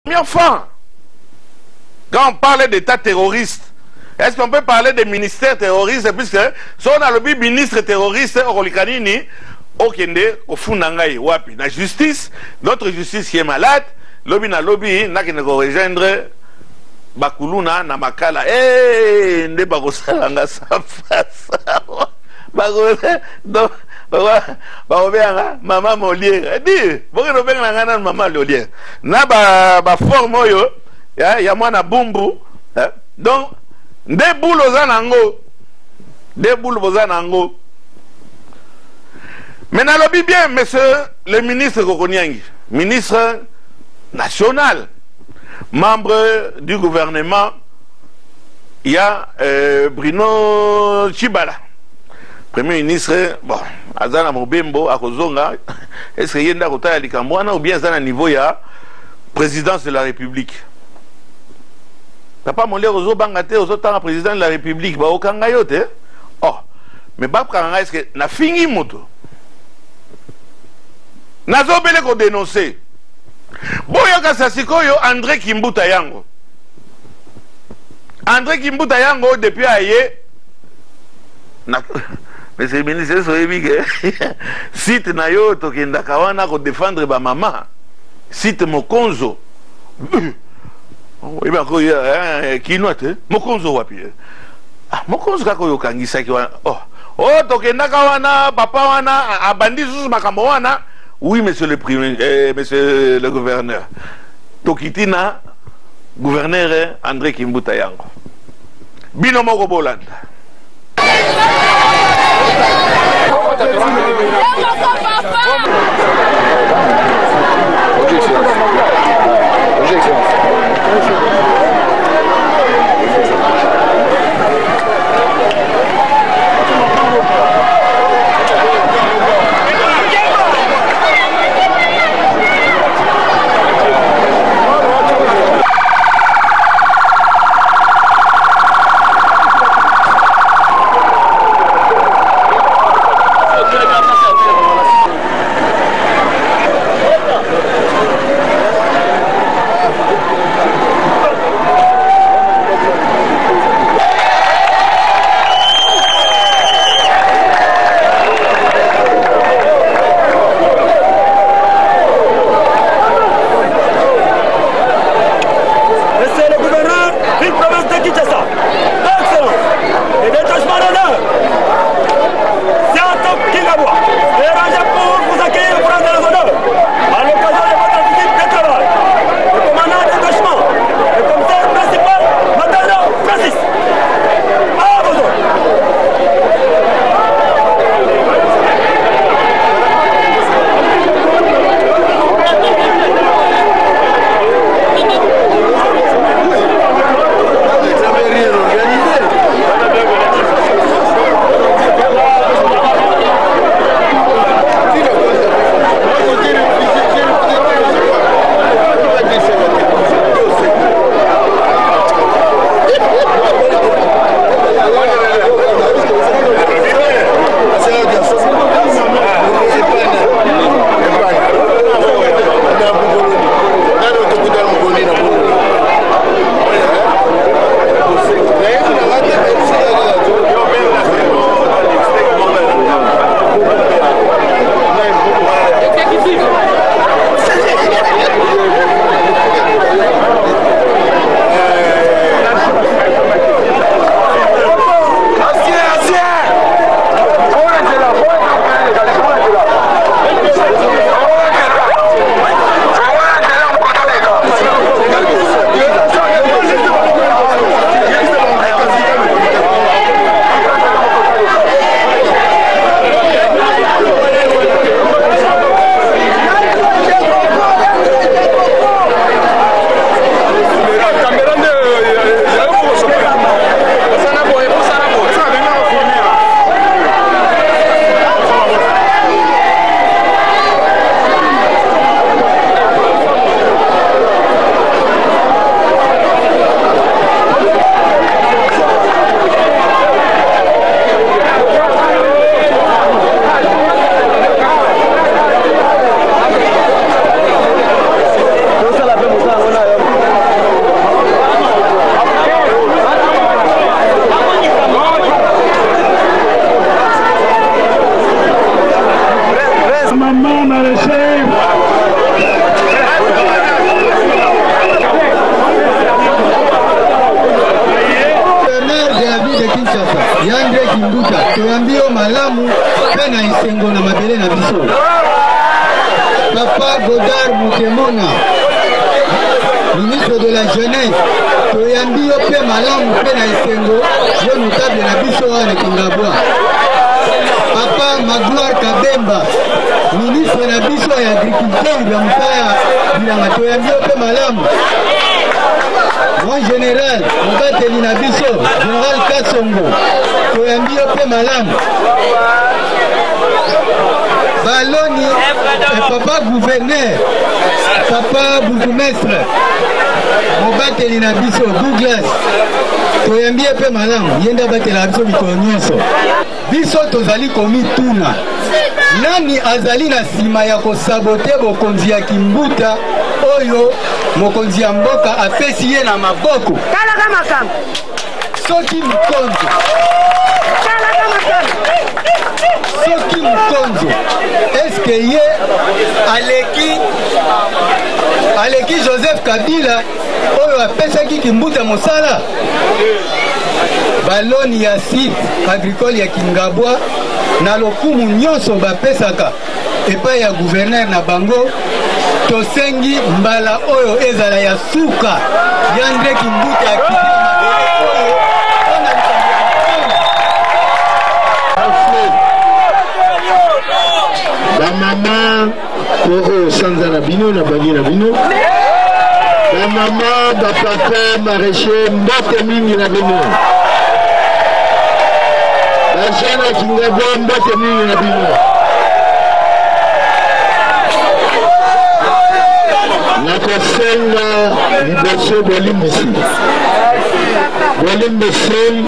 première fois. Quand on parle d'État terroriste, est-ce qu'on peut parler de ministère terroriste, puisque si on a le ministre terroriste, Orolikanini, Okende, Ofunangai, Wapi, la justice, notre justice qui est malade, lobby na lobby, n'a qu'à rejoindre Bakuluna, Namakala, ne Bagosanga, ça face. Donc, maman Molière, dis, pourquoi on maman Molière? Na ba forme yo, ya moi na bumbu, donc. Des boules aux anango. Des boules aux anango. Maintenant, le bien, monsieur le ministre Kokoniangi, ministre national, membre du gouvernement, il y a Bruno Chibala, premier ministre, bon, Azana Mobembo, Akozonga, est-ce qu'il y a une date à Likambouana ou bien à niveau, il y a présidence de la République? Papa mon aux bangate aux autres président de la République ba okanga yote. Oh, mais ba kanga est-ce que na fingi moto. Nazo bele ko dénoncer. Boya ka sasikoyo André Kimbuta yango. André Kimbuta yango depuis aye na monsieur le ministre soyebi ke site na yo to kenda kawana ko défendre ba maman. Site Mokonzo. Oui, mais qui note, Mokonzo wapi. Ah, Mokonzo kako yokangisa ki wana. Oh, tokenda kawana, papa wana, abandi sous makambo wana. Oui, monsieur le premier, monsieur le gouverneur. Tokitina, gouverneur André Kimbuta yango. Bino moko bolanda. bisengo na mabele na biso. Papa Godard Mukemona, ministre de la jeunesse, toyambi yo pe malamu pe na esengo yo notable na biso wana Kingabwa. Papa Magloire Kabemba, ministre na biso ya agriculture ya mutaya bilanga toyambi yo pe malamu. Mon général, mobateli na biso, général Kassongo, toyambi yo pe malamu. Baloni, papa gouverneur, papa bourgmestre, mobateli na biso, Douglas, toyambi yo pe malamu, yenda batela biso mikolo nyonso. Biso tozali komituna. Nani azali na sima ya kosabote bokonzi ya Kimbuta oyo mokonzi ya mboka apesi ye na maboko. Kala makambo. Soki Mukonzo. Kala makambo. Soki Mukonzo. Est-ce que ye aleki Joseph Kabila oyo apesaki Kimbuta mosala? Baloni ya site agricole ya Kingabwa na lokumu nyonso bapesaka epai ya gouverneur na bango tosengi mbala oyo ezala ya suka yandre Kimbuta akiti la maman pour Sanza na bino na bangi na bino la maman da papa maraîcher mbote mingi na bino la jeune Kingabwa mbote mingi na bino na kosenga liboso bolimbisi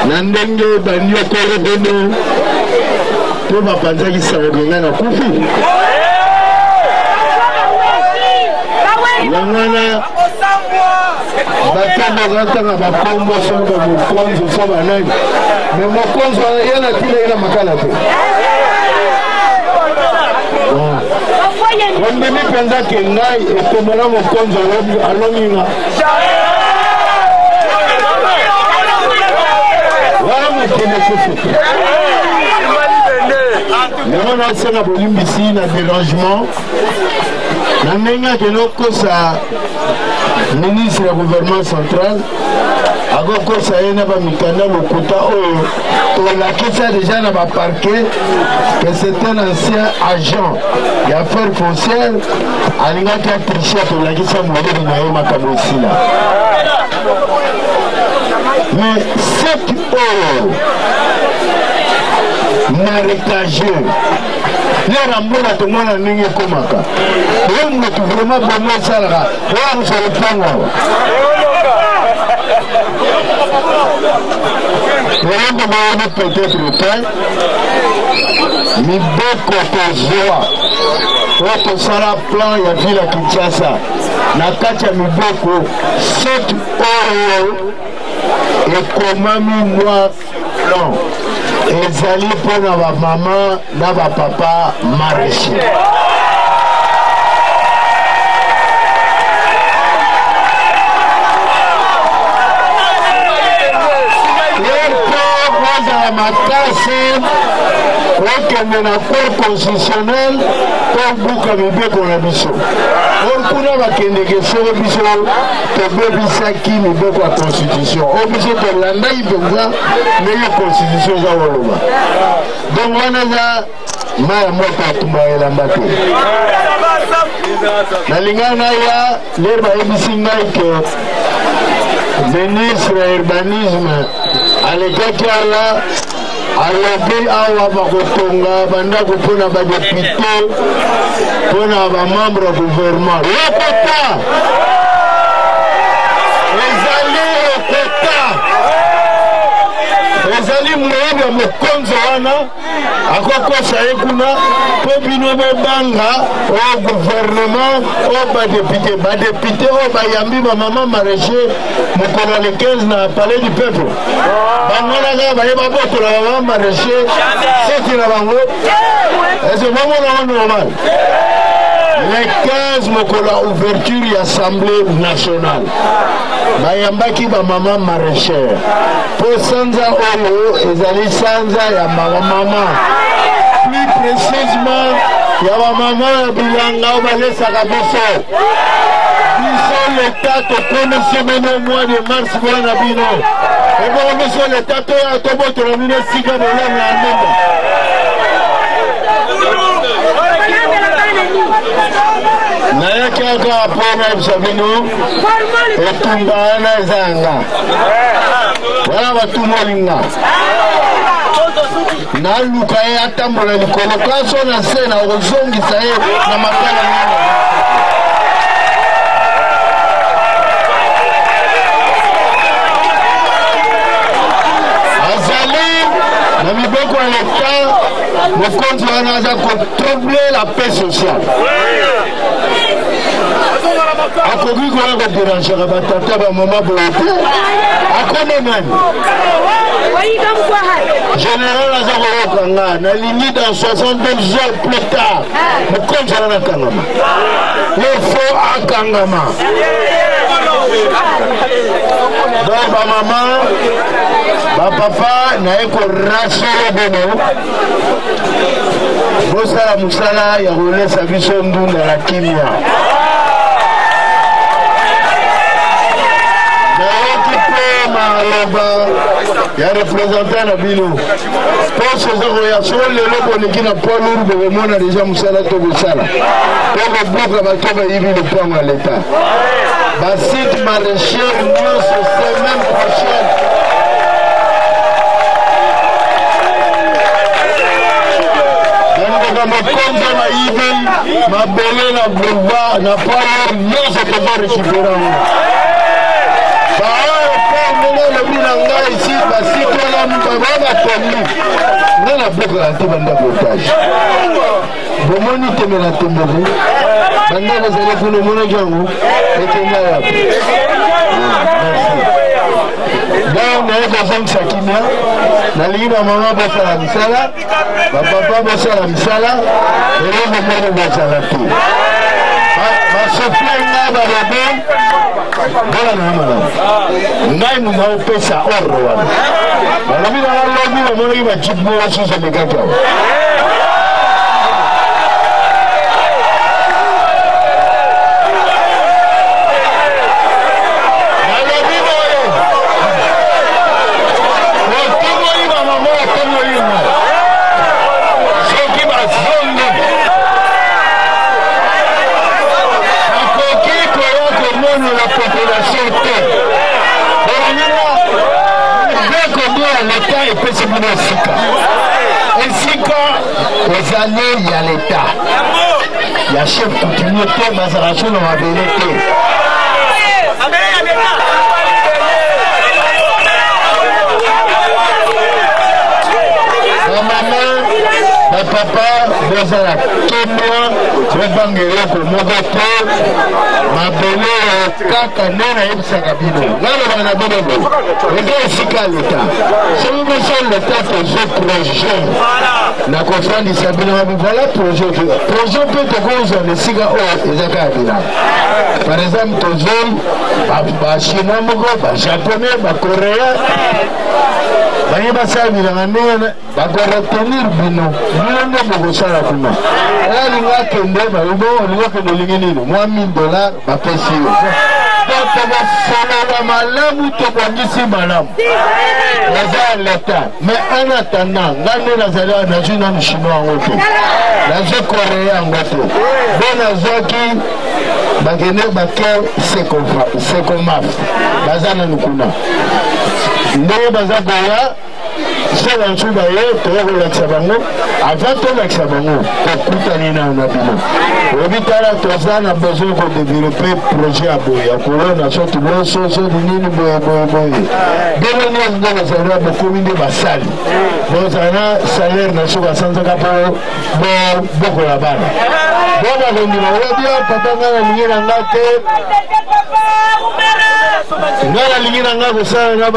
na ndenge banyokolo bono po bapanzakisa kogenga na kufi yangwana batangazatanga bakombo soba mokonzo soba nani me mokonzo yana tilela makala te wambemi mpenza ke ngai ekomela mokonzo alonginga wana mokende kufuka yango nasenga bolimbisi na dérangement na ndenge akende okosa ministre ya gouvernement central akokosa ye na bamikanda lokuta oyo tolakisa deja na baparquet que c'est un ancien agent ya affaire foncière alingaki atriche tolakisa moleli na ye makambo esila mais cette oyo marécageux lera mbona tomona ndenge ekomaka oyo moto vraiment bongo esalaka oyo mosalopango oyamba bawana peut-être pas miboko kozwa oyo tosala plan ya ville ya Kinshasa na kati ya miboko soki oyo ekomami mwa plan ezali mpona bamama na bapapa maraîcher ozala makasi okende na cour constitutionnel po buka mibeko na biso oyo kuna bakendeke soko biso tobebisaki mibeko ya constitution oyo biso tolandaki mpenza ndenge constitution eza koloba donc wana eza maya moko atumba elamba te nalingai naya lere bayebisi ngai ke ministre ya urbanisme alekaki ala alobi awa bakotonga bandako mpona badepute mpona bamembre ya gouvernement lokota ezali lokota ezali moyebi ya mokonzo wana akokosa ye kuna mpo bino bobanga oyo gouvernement oyo badepute oyo bayambi bamama maraîcher mokolo le 15 na palais du peuple bangonaka bayeba botola bamama maraîcher seki na bango eze bomona ngo normal Le 15 mokola ouverture de l'Assemblée nationale. Bayambaki ba maman maraîchère. Pour Sanza Olo, ezali Sanza ya maman. Plus précisément, ya ba maman bilanga balesa kabiso. Biso l'État to connaissait même au mois de mars pour la bino. Et bon, monsieur l'État to ya to boto la mine sika de la Naya kiaka apona ibsabino etumbana zanga wala batumolinga na luka ye atambola likolo kaso na sena ozongisa ye na makala nini azali na miboko ya l'État mokonzi wana aza kotroubler la paix sociale. Akoki kona kodérangera batata bamama boye te akone nani général aza kolokanga nalingi dans 62 heures plus tard mokonzi wana nakangama lefo akangama donc bamama bapapa naye korasole bino bosala mosala ya kolesa biso ndunda na kimia ya représentant na bino poso ezokoya so lelo boneki na poids lourd bokomona deja mosala to kosala to kobuka bato bayibi lopango ya leta basite maraîchère nyonso semaine prochaine bandeka mokonza bayibi mabele na boulevard na poids lourd nyonso toza récupéra ngo le ici, si tu as la boca la table d'otage. Bon, on te met la tombe. Maintenant, vous allez pour le monogamie et que donc, nous avons Sakina, la ligne à maman bosse à la misala, papa bosse à la misala, et le moment bosse à la tour. Ma souffle n'a pas de bon. Voilà la maman. Ngai nous avons fait ça hors de là. La vie dans la lobby, on va dire que moi aussi je me gâte. Les années, il y a l'État. Il y a chef coutumier, Mazaration, on va venir. Ma maman, ma papa, vous avez la Kenya, je vais banger pour mon retour. Ma belle, kaka, nena, et ça, cabine. Là, on a bien vu. Regardez ici, l'État. Si vous mettez l'État, c'est un projet. Na conférence du Sabine, voilà projet. Projet peut te causer les cigares et les cabines. Par exemple, ton zone, les Chinois, les Japonais, les Coréens, les Bassabilans, ils retenir bino. Nous ne pouvons pas faire. Là, nous avons $1,000, mais en attendant, nous chinois c'est un truc d'ailleurs, tu vas relaxer avant de relaxer pour couper na bino. Obitala toza na besoin de développer projet à boya. Corona surtout bon so de nini boya. Dès nous dans les erreurs de commune de Bassali. Bon ça salaire na soka sanza kapo beaucoup la balle. Bon on dit bien papa na ngina ngate. nga nalingi na nga kosala na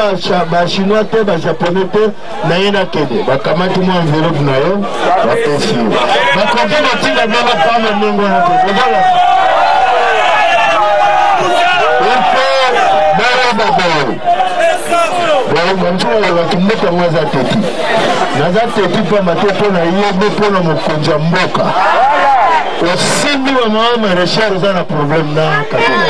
bachinois te bajaponais te naye nakende bakamati mwa envelope na yo bapesi yo bakoki kotinda mama pama ndenge wana te kozala ife barababao banzala bato mboka ngo aza teti naza teti pamba te mpo na yebe mpo na mokonzi ya mboka osimbi wa mama maréchal oza na problème na katela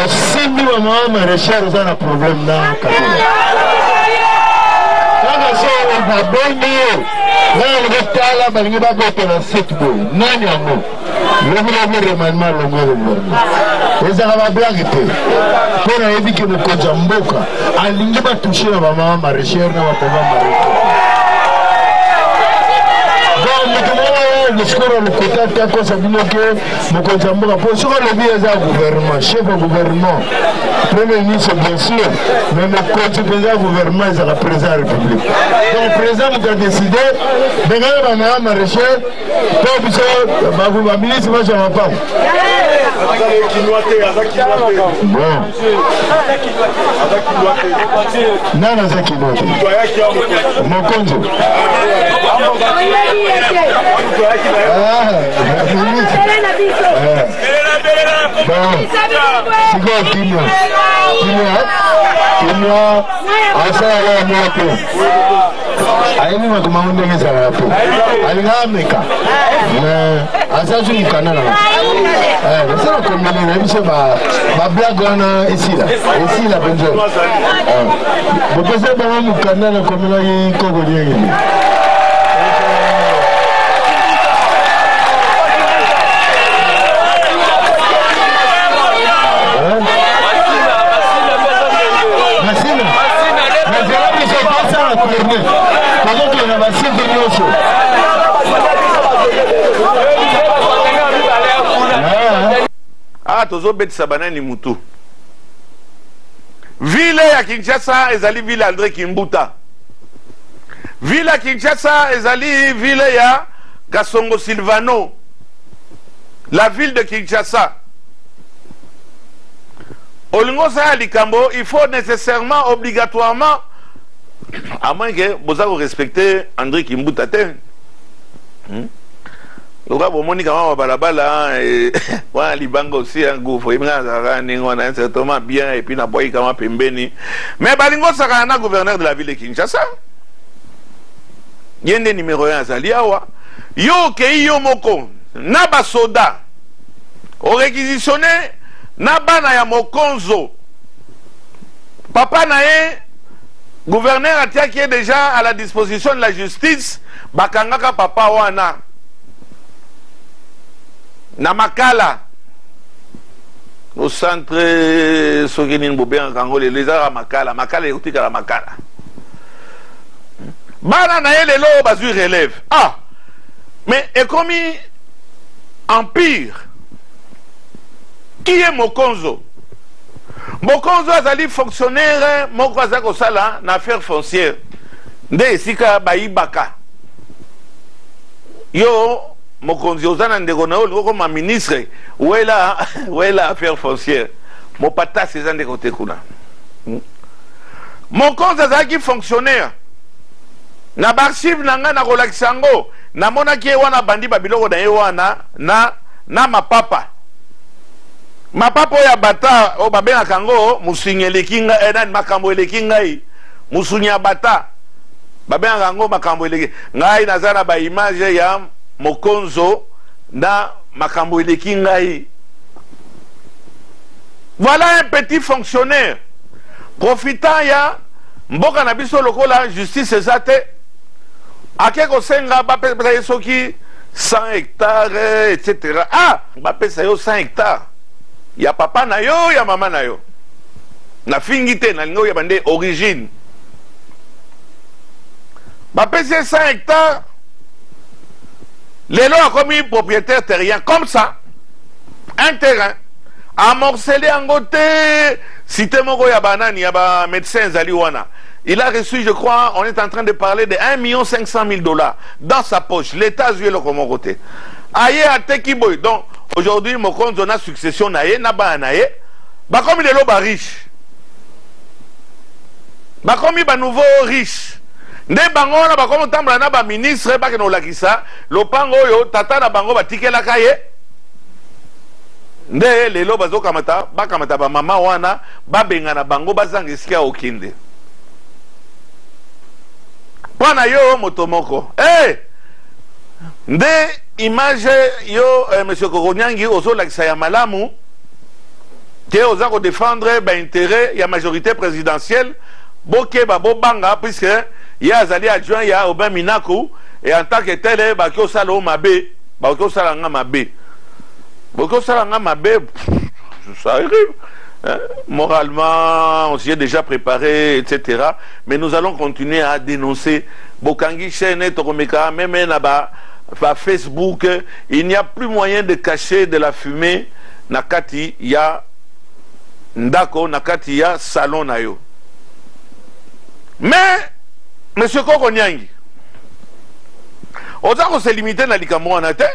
osimbi wa mama maréchal oza na problème na katela kaka so baboni yo nani tala balingi babetela site boy nani yango lobi remaniement longo gouvernement ezala bablage te mpo nayebi ke mokonzi ya mboka alingi batushe na bamama maréchal na bapapa maréchal discours le côté de quoi bino ke mokonzi ya mboka mpo soki alobi eza gouvernement chef ya gouvernement premier ministre bien sûr mais mokonzi mpenza ya gouvernement ezala président ya république donc président moto adécide bengana bamama maréchal mpo biso baministre baza mapango bon nani aza kinoa te mokonzi sikoyo kimia asala ya moto ayemi makomango ndenge ezalaka te alinga ameka aza zu mokanda na nasala komele na biso bablage wana esila mpenza bopesa bango mokanda na komelaki koko liengeli tozobetisa banani mutu ville ya Kinshasa ezali ville André Kimbuta ville ya Kinshasa ezali ville ya Kasongo Silvano la ville de Kinshasa olingo sa likambo il faut nécessairement obligatoirement à moins que vous avez respecté André Kimbuta te loka bomoni kama balabala et wa libanga aussi un gouffre ibanga zara ningo na certainement bien et puis na boy kama pembeni mais balingo saka na gouverneur de la ville de Kinshasa yende numéro 1 azali awa yo ke yo moko na ba soda o réquisitionné na bana ya mokonzo papa na ye gouverneur atia qui est déjà à la disposition de la justice bakangaka papa wana na Makala au centre Sogeni Mbobé Kangole les arts Makala écoutika la Makala bana na ele lo bazu relève mais est comme empire qui est Mokonzo azali fonctionnaire moko azako sala na affaire foncière nde sika baibaka yo mokonzi ozana ndeko na olo comme ministre wela affaire foncière mo pata ces ndeko te kuna mokonzi azaki fonctionnaire na archive nanga na kolaksango na monaki wana bandi babiloko na ye wana na mapapa oya bata o babena kango musunyele kinga nani makambo eleki ngai musunya bata babena kango makambo eleki ngai nazana ba image ya mokonzo na makambo eleki ngai. Voilà un petit fonctionnaire profitant ya mboka na biso lokola justice ezate akeko senga bapesa yesoki 100 hectares etc. Bapesa yo 100 hectares ya papa na yo ya mama na yo na fingite na lingo ya bande origine bapesa 100 hectares lelo a commis propriétaire terrien comme ça un terrain amorcelé en côté cité moko ya banani ya ba médecin zali wana. Il a reçu, je crois, on est en train de parler de 1 500 000 $ dans sa poche. L'État a joué le comme côté. Aïe à Tekiboy. Donc, aujourd'hui mokonzi na succession na ye na bana na ye bakomi lelo ba riche bakomi ba nouveau riche nde bango na bakomi tambola na ba ministre bakena olakisa lopango oyo tata na bango batikelaka ye nde lelo bazokamata bakamata ba mama wana babengana bango bazanga esika okinde pana yo moto moko nde image yo monsieur Kokonyangi ozolakisa ya malamu ke oza ko défendre ba intérêt ya majorité présidentielle bokeba bobanga puisque ya azali adjoint ya Aubin Minaku et en tant que tel baki osala o mabe baki osala nga mabe baki osala nga mabe ça arrive moralement on s'y est déjà préparé etc. mais nous allons continuer à dénoncer bokangi chaîne tokomeka même na ba Facebook il n'y a plus moyen de cacher de la fumée nakati ya ndako nakati ya salon na yo. Mais monsieur Kokonyangi oza ko se limiter na likambo wana te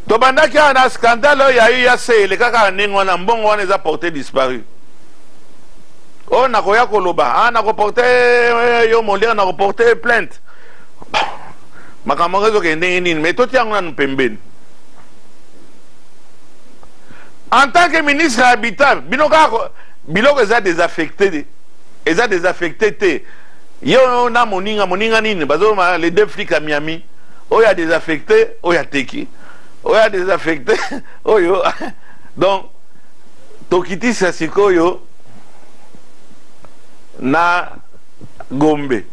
to bandaki na scandale ya eu ya se le kaka nengo na mbongo wana eza porté disparu o na koya koloba na ko porter yo molière na ko porter plainte makambo rezo ke nini mais to tiango na pembeni en tant que ministre habitant biloko eza désaffecté te yo na moninga nini bazo les deux flics à Miami oya désaffecté oya teki oya désaffecté oyo donc tokiti sikoyo na Gombe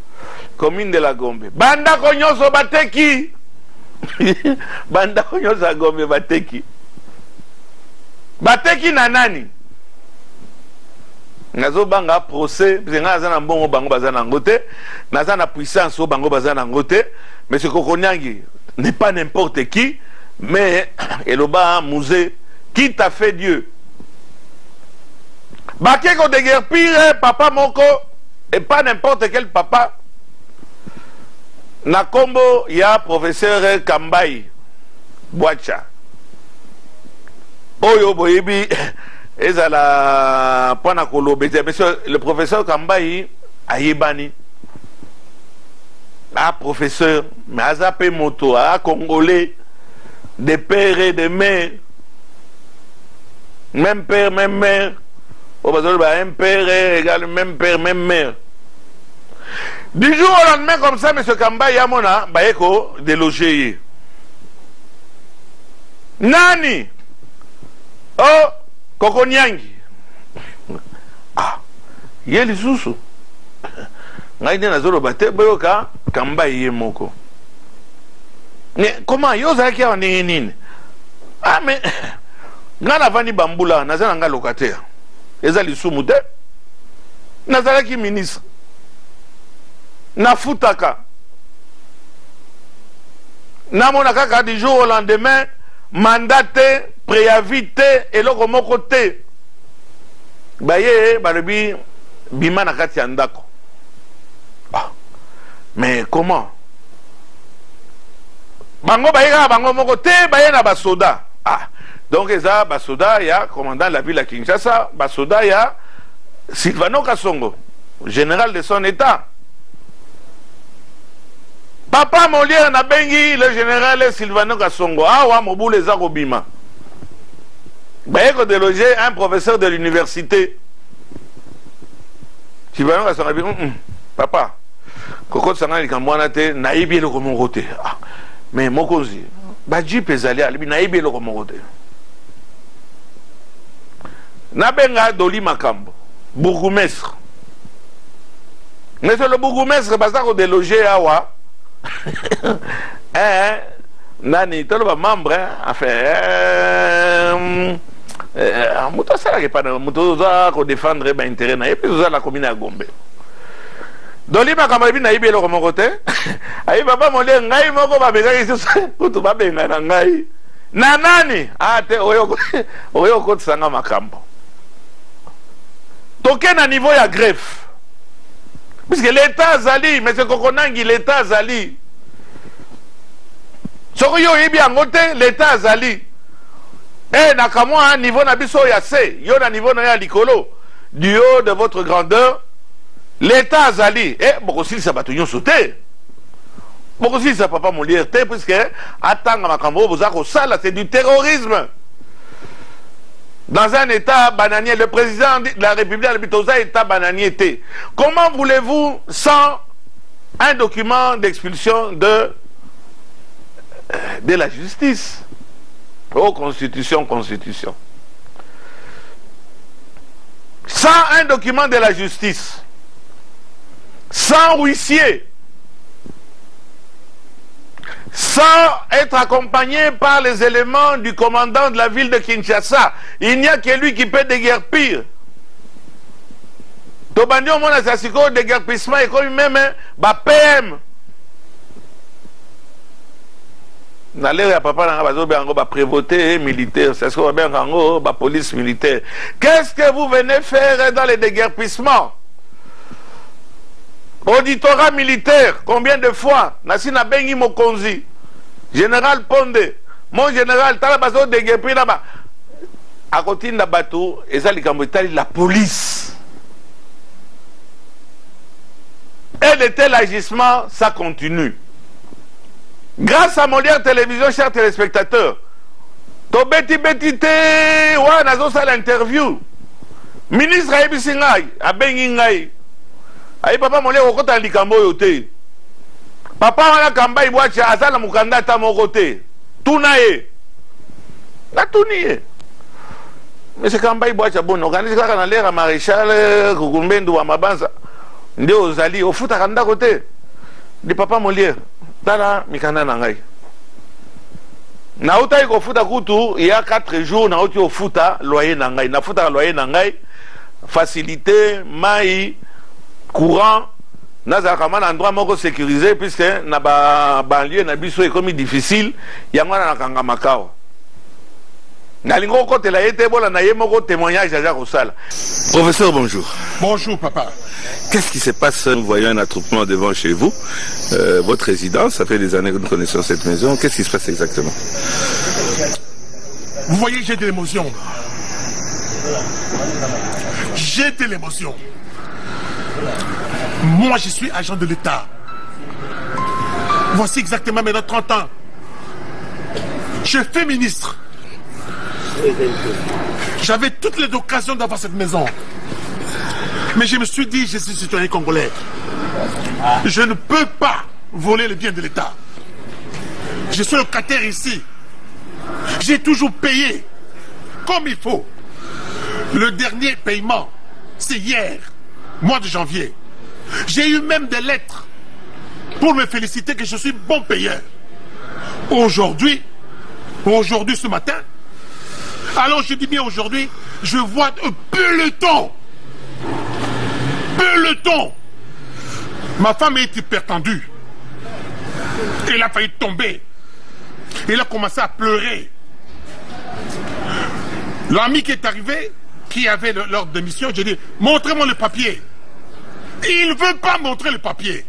commune de la Gombe banda konyoso bateki banda konyoso Gombe bateki na nani nazo banga procès nga za na mbongo bango baza na ngote naza na puissance o bango baza na ngote monsieur Kokonyangi n'est pas n'importe qui mais eloba musée qui t'a fait Dieu bakeko de guerre pire papa moko et pas n'importe quel papa na kombo ya professeur Kambai Bwacha oyo boyebi ezala pana kolobe monsieur le professeur Kambai ayebani professeur mais azape moto congolais de père et de mère même père même mère un père égale même père même mère du jour au lendemain comme ça monsieur Kambai yamona bayeko déloger nani Kokonyangi ye lisusu ngai nde nazoloba te boyoka Kambai ye moko mais comment yo ozalaki awa ndenge nini mais ngai navandi bambula naza na ngai locataire eza lisumu te nazalaki ministre nafutaka namona kaka du jour au lendemain mandat te préavis te eloko moko te baye balobi bima na kati ya ndako mais comment bango baye kaka bango moko te baye na basoda donc eza basoda ya commandant de la ville à Kinshasa basoda ya Silvano Kasongo général de son état papa Molière na bengi le général Silvano Kasongo awa mobule eza kobima baye ko déloger un professeur de l'université Silvano Kasongo bi papa koko sanga likambo wana te nayibi eloko moko te mais mokonzi baji pezali alibi nayibi eloko moko te nabenga Doli Makambo bourgmestre mais le bourgmestre baza ko déloger awa nani toloba membre enfin moto asalaki pana moto oza ko défendre ba intérêt na ye mpe oza la commune ya Gombe Doli Makambo ebi nayibi eloko moko te ayi papa Molière ngai moko babengaki susu kutu babenga na ngai na nani te oyo kotisanga makambo toke na niveau ya greffe puisque l'état azali monsieur Kokonangi l'état azali soki yo yebi yango te l'État azali nakamwa un niveau na biso ya se yo na niveau na ya likolo du haut de votre grandeur l'État azali bokosilisa bato nyonso te bokosilisa papa Molière te puisque atanga makambo boza kosala c'est du terrorisme dans un État bananier. Le président de la République de l'État État bananier. Comment voulez-vous, sans un document d'expulsion de la justice? Oh, constitution. Sans un document de la justice, sans huissier, sans être accompagné par les éléments du commandant de la ville de Kinshasa, il n'y a que lui qui peut déguerpir. Tobandi au monde à Sassiko, déguerpissement et comme même PM. N'allez à papa n'a prévoté militaire, c'est ce qu'on va bien en police militaire. Qu'est-ce que vous venez faire dans les déguerpissements? Auditorat militaire, combien de fois Nassina Bengi Mokonzi, général Pondé, mon général Talabazo de Guépi là-bas. À côté de Batou, et ça, la police. Et de tel agissement, ça continue. Grâce à Molière Télévision, chers téléspectateurs, to beti te, wa nazo sa l'interview. Ministre Aïbissingaï, a Bengi Ngaï. Aïe papa Molière au côté likambo yote. Papa wana kamba ibwachi azala mukanda ta mokote. Tunaye. Na tuniye. Mais c'est kamba ibwachi bon organise kaka na lera maréchal kukumbendu wa mabanza. Nde ozali ofuta kanda kote. Di papa Molière. Tala mikanda na ngai. Na uta iko futa kutu il y a 4 jours na uti ofuta loyer na ngai. Na futa loyer na ngai. Facilité mai courant naza kama na endroit moko sécurisé puisque na banlieue na biso ekomi difficile yango na kanga makao na lingo kote la yete bola na ye moko témoignage à Rosala. Professeur, bonjour. Bonjour papa. Qu'est-ce qui se passe? Nous voyons un attroupement devant chez vous, votre résidence, ça fait des années que nous connaissons cette maison. Qu'est-ce qui se passe exactement? Vous voyez, j'ai de l'émotion. J'ai de l'émotion. Moi, je suis agent de l'État. Voici exactement maintenant 30 ans. Je fais ministre. J'avais toutes les occasions d'avoir cette maison. Mais je me suis dit, je suis citoyen congolais. Je ne peux pas voler les biens de l'État. Je suis locataire ici. J'ai toujours payé comme il faut. Le dernier paiement, c'est hier, mois de janvier. J'ai eu même des lettres pour me féliciter que je suis bon payeur. Aujourd'hui, ce matin, alors je dis bien aujourd'hui, je vois un peloton. Peloton. Ma femme est hypertendue. Elle a failli tomber. Elle a commencé à pleurer. L'ami qui est arrivé, qui avait l'ordre de mission, j'ai dit, montrez-moi le papier. Il ne veut pas montrer le papier.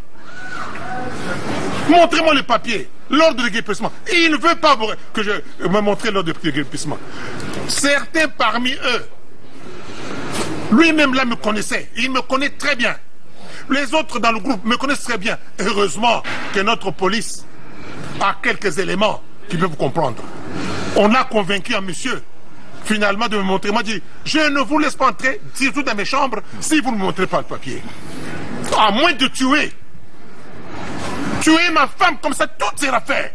Montrez-moi le papier, l'ordre de guérissement. Il ne veut pas que je me montre l'ordre de guérissement. Certains parmi eux, lui-même là me connaissait. Il me connaît très bien. Les autres dans le groupe me connaissent très bien. Heureusement que notre police a quelques éléments qui peuvent comprendre. On a convaincu un monsieur finalement de me montrer. Moi, dit, je ne vous laisse pas entrer, surtout dans mes chambres, si vous ne me montrez pas le papier. À moins de tuer ma femme comme ça, toutes ces affaires.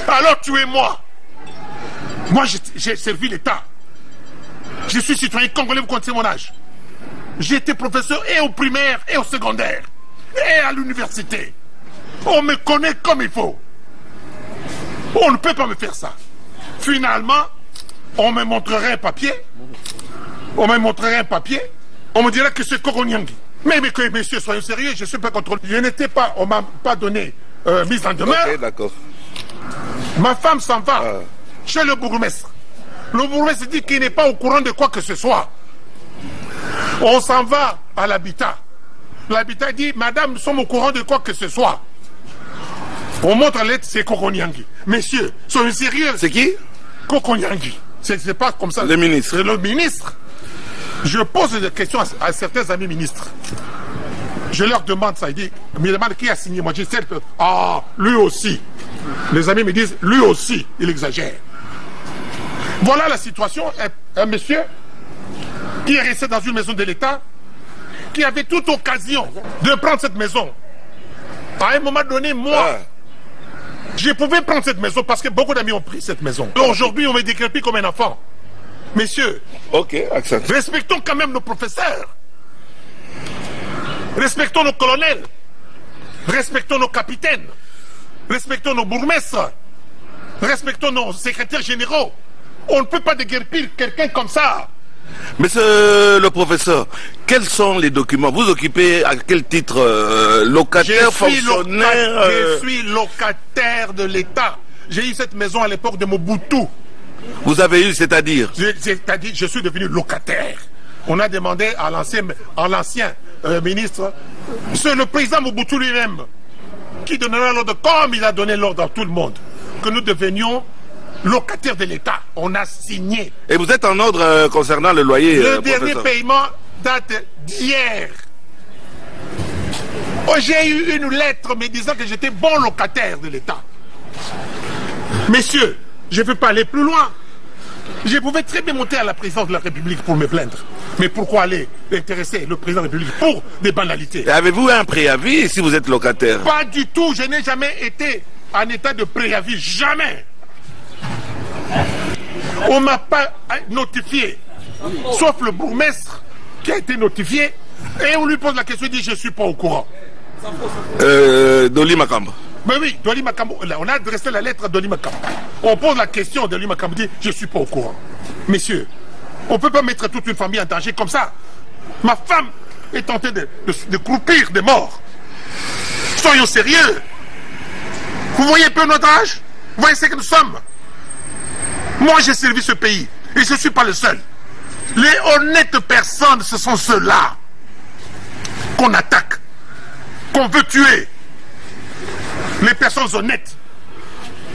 Alors tuez-moi. Moi, j'ai servi l'État. Je suis citoyen congolais, vous connaissez mon âge. J'ai été professeur et au primaire et au secondaire. Et à l'université. On me connaît comme il faut. On ne peut pas me faire ça. Finalement, on me montrerait un papier. On me montrerait un papier. On me dirait que c'est Koronyangi. Mais que messieurs, soyez sérieux, je ne suis pas contrôlé. Je n'étais pas, on ne m'a pas donné mise en demeure. Ok, d'accord. Ma femme s'en va chez le bourgmestre. Le bourgmestre dit qu'il n'est pas au courant de quoi que ce soit. On s'en va à l'habitat. L'habitat dit, madame, nous sommes au courant de quoi que ce soit. On montre la lettre, c'est Kokoniangi. Messieurs, soyez sérieux. C'est qui? Kokoniangi. C'est pas comme ça. Le ministre. C'est le ministre. Je pose des questions à certains amis ministres. Je leur demande ça. Ils me demandent qui a signé. Moi, je sais. Ah, lui aussi. Les amis me disent, lui aussi, il exagère. Voilà la situation. Un monsieur qui est resté dans une maison de l'État, qui avait toute occasion de prendre cette maison. À un moment donné, moi, je pouvais prendre cette maison parce que beaucoup d'amis ont pris cette maison. Aujourd'hui, on me décrépit comme un enfant. Messieurs, respectons quand même nos professeurs. Respectons nos colonels. Respectons nos capitaines. Respectons nos bourgmestres. Respectons nos secrétaires généraux. On ne peut pas déguerpir quelqu'un comme ça. Monsieur le professeur, quels sont les documents? Vous occupez à quel titre? Locataire, fonctionnaire? Je suis locataire de l'État. J'ai eu cette maison à l'époque de Mobutu. Vous avez eu, c'est-à-dire? C'est-à-dire, je suis devenu locataire. On a demandé à l'ancien ministre, c'est le président Mobutu lui-même qui donnera l'ordre, comme il a donné l'ordre à tout le monde, que nous devenions locataires de l'État. On a signé. Et vous êtes en ordre concernant le loyer? Le dernier paiement date d'hier. Oh, j'ai eu une lettre me disant que j'étais bon locataire de l'État. Messieurs, je ne veux pas aller plus loin. Je pouvais très bien monter à la présidence de la République pour me plaindre. Mais pourquoi aller intéresser le président de la République pour des banalités? Avez-vous un préavis si vous êtes locataire? Pas du tout. Je n'ai jamais été en état de préavis. Jamais. On ne m'a pas notifié. Sauf le bourgmestre qui a été notifié. Et on lui pose la question, il dit je ne suis pas au courant. Doli Makambo. Mais oui, Doli Makambo. On a adressé la lettre à Doli Makambo. On pose la question, Doli Makambo dit je ne suis pas au courant. Messieurs, on ne peut pas mettre toute une famille en danger comme ça. Ma femme est tentée de croupir des morts. Soyons sérieux. Vous voyez un peu notre âge? Vous voyez ce que nous sommes? Moi, j'ai servi ce pays. Et je ne suis pas le seul. Les honnêtes personnes, ce sont ceux-là qu'on attaque, qu'on veut tuer. Les personnes honnêtes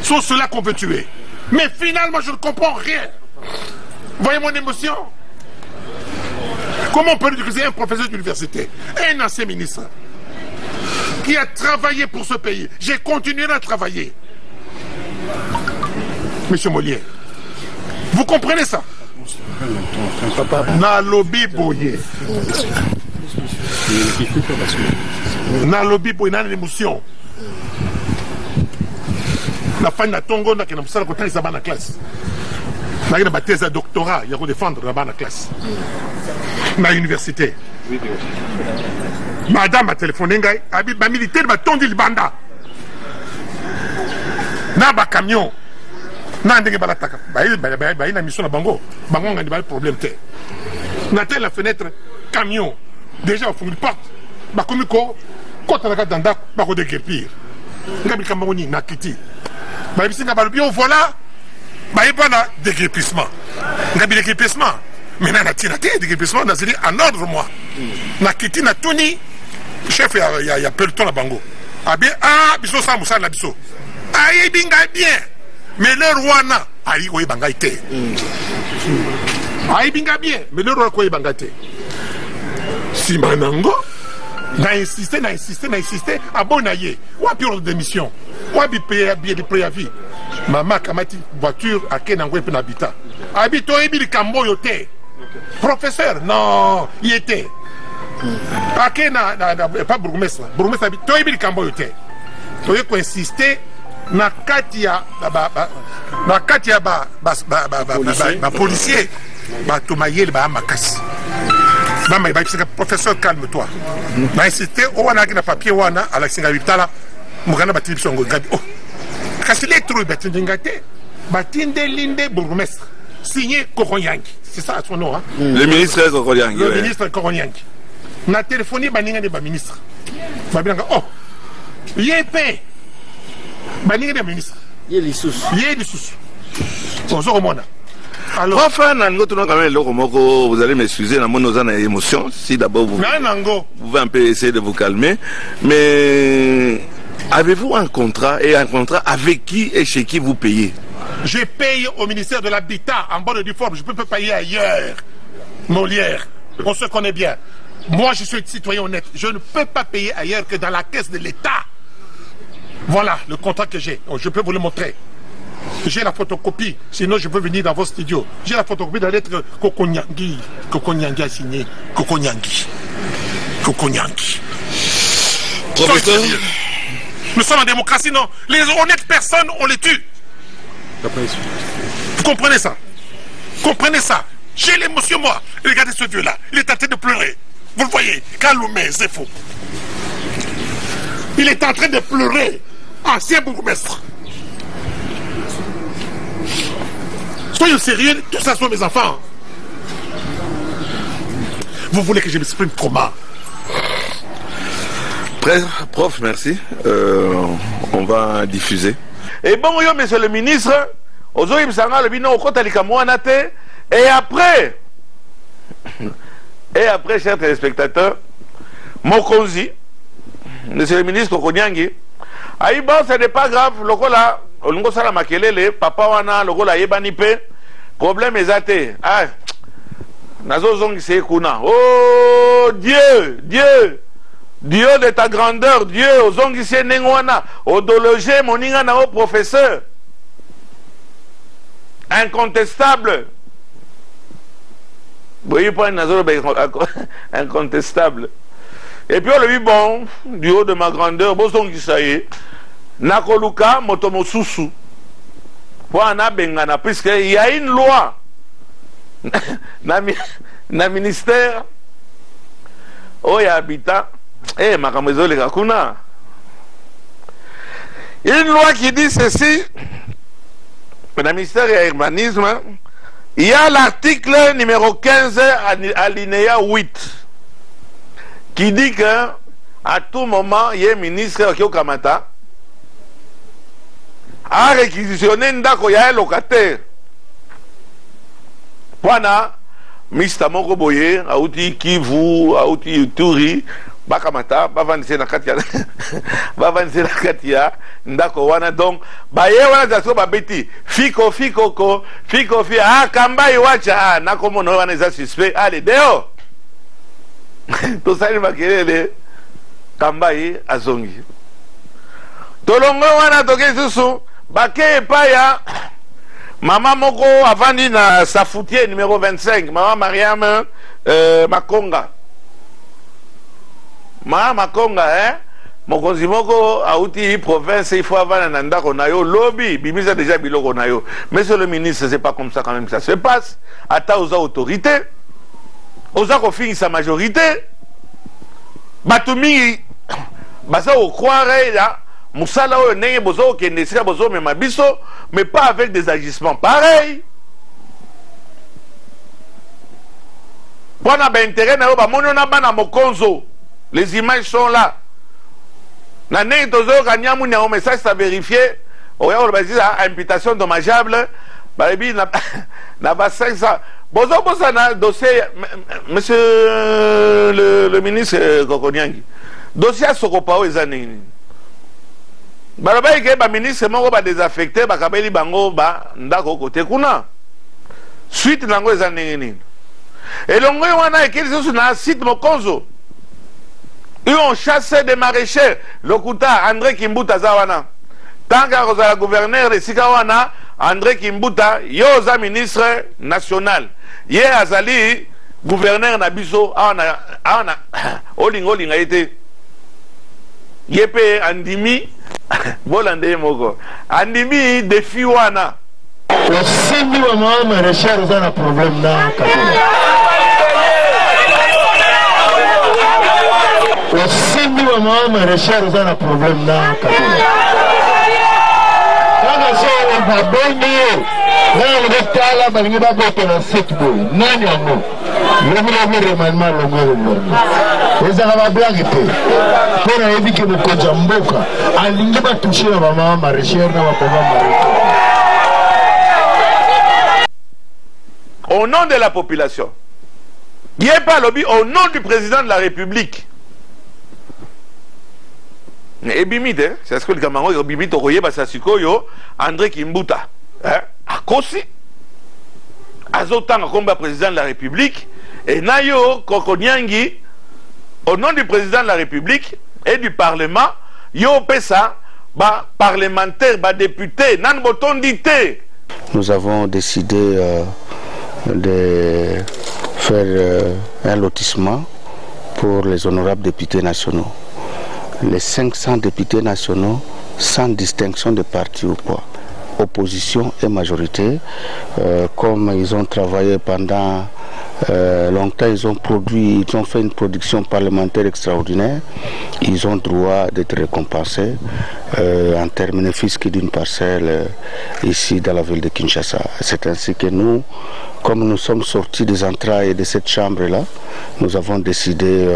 sont ceux-là qu'on veut tuer. Mais finalement, je ne comprends rien. Vous voyez mon émotion? Comment on peut utiliser un professeur d'université, un ancien ministre, qui a travaillé pour ce pays? J'ai continué à travailler. Monsieur Molière, vous comprenez ça? Na lobby boye. Na lobby boye na l'émotion. Na fin na tongo na kena musala kotali za bana classe. Na kena ba thèse doctorat ya ko défendre na bana classe. Na université. Madame a téléphoné ngai, abi ba militaire ba tondi libanda. Na ba camion. Na ndenge balataka. Ba ina mission na bango. Bango ngandi ba problème te. Na telle la fenêtre camion. Déjà au fond de porte. Ba komiko kota na danda ba ko déguerpir. Ngabi kamoni na kiti. Ba bisinga ba bien voilà. Ba yebana déguerpissement. Ngabi déguerpissement. Maintenant na tina te déguerpissement na zeli en ordre moi. Na kiti na tuni chef ya peloton na bango. Abi biso sa musa na biso. Ayi binga bien. Mais le roi n'a aïe oui bangaïté. Aïe binga bien, mais le roi quoi bangaïté. Si manango n'a insisté, à bon aïe. Ou à pire de démission. Ou à bien de préavis. Maman kamati voiture à Kenangwe pour l'habitat. Habito et bil kambo yote. Professeur, non, il était. À Kena, pas bourgmestre. Bourgmestre habito et bil kambo yote. Tu as insisté. Na katia policier ba tomayel ba makasi ba mai ba professeur calme-toi na insisté o wana na papier wana ala singa bitala mugana ba tilipso ngabi oh kasi lettre ba tindingate ba tinde linde bourgmestre signé Koronyangi, c'est ça son nom hein? Le ministre Koronyangi. Le ministre Koronyangi na téléphoné ba ninga ba ministre ba binanga oh yépé Banning de ministre. Yélissus. Bonjour Mona. Alors, vous allez m'excuser, nos émotions. Si d'abord vous pouvez un peu essayer de vous calmer, mais Avez-vous un contrat et un contrat avec qui et chez qui vous payez? Je paye au ministère de l'Habitat en bonne et due forme. Je ne peux pas payer ailleurs. Molière, on se connaît bien. Moi, je suis un citoyen honnête. Je ne peux pas payer ailleurs que dans la caisse de l'État. Voilà le contrat que j'ai. Je peux vous le montrer. J'ai la photocopie. Sinon, je peux venir dans vos studios. J'ai la photocopie de la lettre Kokonyangui. Kokonyangui a signé. Kokonyangui. Kokonyangui. Professeur, nous sommes en démocratie, non? Les honnêtes personnes, on les tue. Vous comprenez ça? Comprenez ça? J'ai l'émotion, moi. Regardez ce vieux-là. Il est en train de pleurer. Vous le voyez? Kaloumé, c'est faux. Il est en train de pleurer. Ancien bourgmestre. Soyez sérieux, tout ça sont mes enfants. Vous voulez que je m'exprime comment? Prof, merci. On va diffuser. Et bon, monsieur le ministre, et après, chers téléspectateurs, Mokonzi, monsieur le ministre Kokonyangui, aïe bon, ce n'est pas grave, lokola, olungo sala makelele, papa wana, lokola yebanipe, problème ezate. Ah, nazo zongi se kuna. Oh, Dieu, Dieu, Dieu de ta grandeur, Dieu, ozongi se nengwana, odologe, moninga na o professeur. Incontestable. Vous voyez pas incontestable. Et puis on lui dit, bon, du haut de ma grandeur, bozongi ça y est, nakoluka motomosusu. Wana bengana, puisqu'il y a une loi na ministère Oya Habitat et Makamezo les Kakuna. Une loi qui dit ceci, le ministère de l'urbanisme, il y a l'article numéro 15 alinéa 8 qui dit que à tout moment il y a un ministre qui est au Kamata a réquisitionné ndako ya locataire. Wana Mr. Moko Boye, Aouti Kivu, Aouti Turi, Bakamata, Bavanse na Katia, Bavanse na Katia, Ndako Wana, donc, Baye Wana Zaso Babeti, Fiko, ah, Kamba Iwacha, Nakomo no Wana est suspect, allez, dehors! Tout ça, il m'a créé Kamba Azongi. Tolongo Wana Toke Susu, Bake Paya, Maman Moko avandi na Safoutier numéro 25, Maman Mariam Makonga. Maman Makonga, hein? Mokonzi Moko Aouti province, il faut avoir un anda qu'on a eu, lobby, Bibisa déjà bilo qu'on a eu. Monsieur le ministre, c'est pas comme ça quand même que ça se passe. Ata aux autorités, aux qu'on finit sa majorité. Batumi, basa au croire là. Moussala o neye bozo kenesika bozo me mabiso, mais pas avec des agissements pareils. Pour na ba intérêt na ba mono na bana mokonzo. Les images sont là. Na neye tozo kanyamu na message ça vérifier. Oya o ba dire imputation dommageable. Ba bi na ba 500. Bozo boza na dossier monsieur le ministre Kokonyangui. Dossier Sokopao ezanini. Baloba ke ba ministre moko ba désaffecté ba kabeli bango ba ndako côté kuna suite nango eza nini et longo wana ekeli sur na site mokonzo ils ont chassé des maraîchers lokuta André Kimbuta zawana tanga kozala gouverneur de Sikawana André Kimbuta yoza ministre national ye azali gouverneur na biso ana olinga été yepe andimi bolande moko andimi defi wana osimi wa mama Richard za na problème na Katuna osimi wa mama Richard za na problème na Katuna kana sio baboni na ngitala balingi babote na setboy nani amo le remaniement le gouvernement les arabes blagues pour éviter que mokonza mboka alingi ba toucher na mama maraîchère na ba papa maraîchère. Au nom de la population, il n'y a pas lobby au nom du président de la République. Et bimite, c'est ce que le Cameroun a bimite au Royer, parce que André Kimbuta, à Kosi, Azotan comme président de la République, et Nayo Kokonyangi, au nom du président de la République et du Parlement, yo pesa, parlementaire, député, nan botondité. Nous avons décidé de faire un lotissement pour les honorables députés nationaux. Les 500 députés nationaux sans distinction de parti ou quoi, opposition et majorité, comme ils ont travaillé pendant longtemps, ils ont fait une production parlementaire extraordinaire, ils ont droit d'être récompensés en termes de fisc d'une parcelle ici dans la ville de Kinshasa. C'est ainsi que nous, comme nous sommes sortis des entrailles de cette chambre-là, nous avons décidé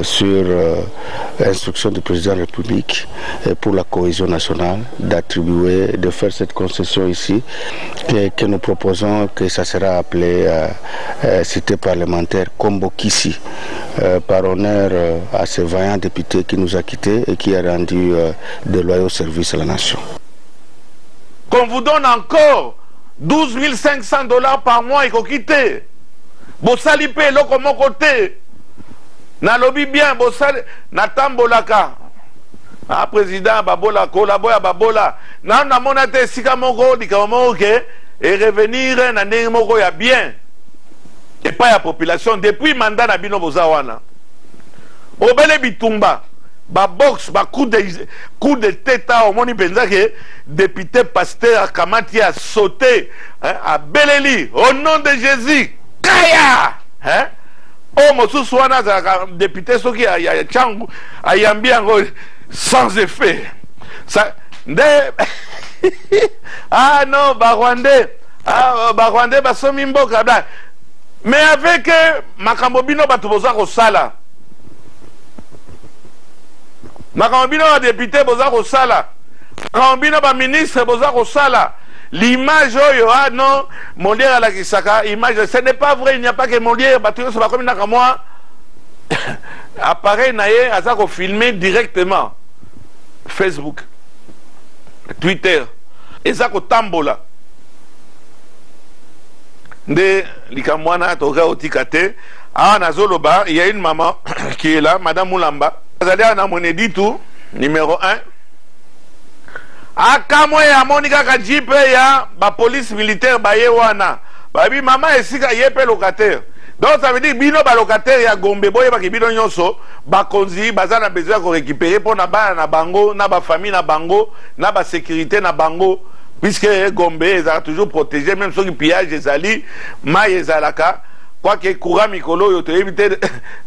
sur instruction du président de la République pour la cohésion nationale d'attribuer, de faire cette concession ici que nous proposons que ça sera appelé cité parlementaire Kombokisi par honneur à ce vaillant député qui nous a quittés et qui a rendu de loyaux services à la nation. Qu'on vous donne encore 12 500 $ par mois et qu'on quitte. Bossali paye l'eau comme mon côté. Na lobby bien, Bossali, Natambolaka. Ah, président, Babola, Kolaboya, Babola. Na monate sika moko, dikamoke, et revenir, na moko ya bien. Et pas la population. Depuis mandat na bino bozawana. Obele bitumba. Ba box, ba coup de tête au moni benzake, député pasteur Kamati a sauté, à Beleli, au nom de Jésus. Kaya! Hein? Oh, Mosu Swana, député Soki a Changu, a Yambiango, sans effet. Ça, ah non, Barwandais, Barwandais, Basomimbo, Kabla. Mais avec Makambobino Batuboza Rosala. Makambobino député Boza Rosala. Makambobino ministre Boza Rosala. L'image, ah non, Molière à la Kisaka, image, ce n'est pas vrai, il n'y a pas que Molière, Batuyo, c'est pas comme moi. Appareil naïe, à ça qu'on filmait directement. Facebook, Twitter, et ça qu'on tambola. De Likamwana, Toga Otikate, à Nazoloba, il y a une maman qui est là, Madame Moulamba. Vous allez à Moneditou, numéro 1. Akamwe ya monika kajipe ya ba police militaire ba yewana babi mama esika yepe locataire. Donc ça veut dire bino ba locataire ya Gombe boye ba kibino nyonso ba konzi bazana besoin ko récupérer pour na ba na bango na ba famille na bango na ba sécurité na bango puisque Gombe est toujours protégé même ceux qui pillage ezali ma ezalaka quoi que courant mikolo yo te éviter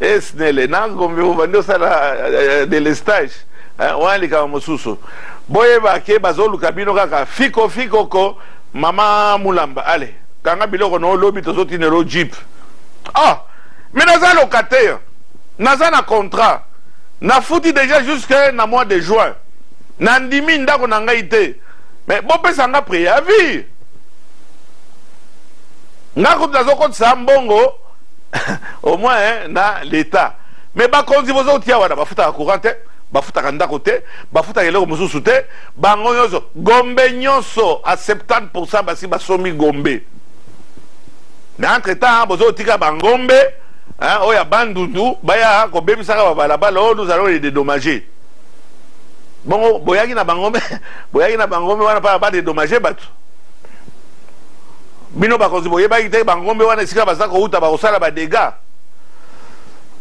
esnele na Gombe vando ça de l'estage ouais les gars mosusu boye bake bazoluka bino kaka fiko ko mama Mulamba allez kanga biloko no lobi tozoti nelo jeep ah mais naza locataire naza na contrat na fouti déjà jusqu'à na mois de juin na ndimi ndako na ngai te mais bon pesa nga préavis ngako tazoko sa mbongo au moins na l'état mais ba konzi bozo tia wana bafuta courant bafuta kanda côté bafuta eloko mususu te bango nyonso Gombe nyonso à 70% basi basomi Gombe mais entre temps bozo tika bangombe hein oya bandundu baya ko bebisaka babalabala o nous allons les dédommager bon boyaki na bangombe wana pas dédommager batu bino bakozi boyeba ite bangombe wana sika bazako uta ba osala ba dégâts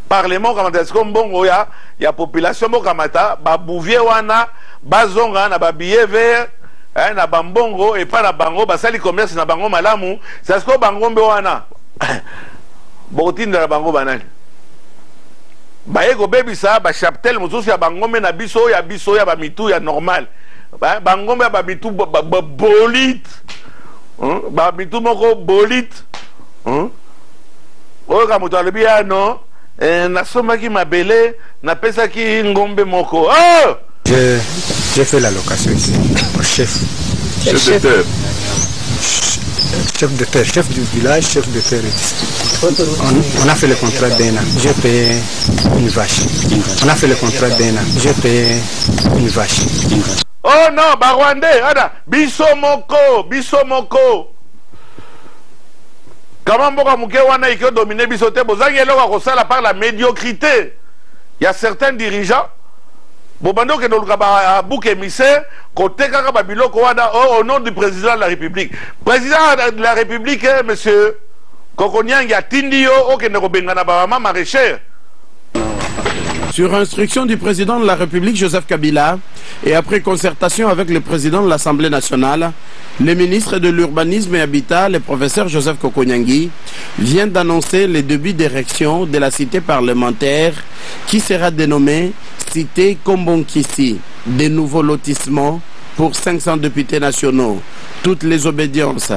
Parlement kamata comme bongo ya population mo kamata ba bouvier wana bazonga na ba billet vert na bambongo et pas na bango basali commerce na bango malamu c'est ce que bangombe wana botinda na bango banani ba ego bebisa ba chaptel mususu ya bangombe na biso ya ba mitu ya normal bangombe ya ba mitu bolite ba mitu moko bolite o ka mutu alobi ya no nasomaki mabele napesaki ngombe moko oh! J'ai fait la location ici au chef chef de terre, chef du village, chef de terre. On a fait le contrat d'un an. J'ai payé une vache. On a fait le contrat d'un an. J'ai payé une vache. Oh non, Barwandais, ada, biso moko. Comment mboka muke wana iko dominer biso te bozangi eloko kosala par la médiocrité. Il y a certains dirigeants bobando ke noluka ba bouc émissaire côté kaka ba biloko wana au nom du président de la République. Président de la République, monsieur Kokoniangi atindi yo okende kobengana ba mama maraîchère. Sur instruction du président de la République, Joseph Kabila, et après concertation avec le président de l'Assemblée nationale, le ministre de l'Urbanisme et Habitat, le professeur Joseph Kokoniangi, vient d'annoncer le début d'érection de la cité parlementaire qui sera dénommée Cité Kombonkisi, des nouveaux lotissements pour 500 députés nationaux. Toutes les obédiences.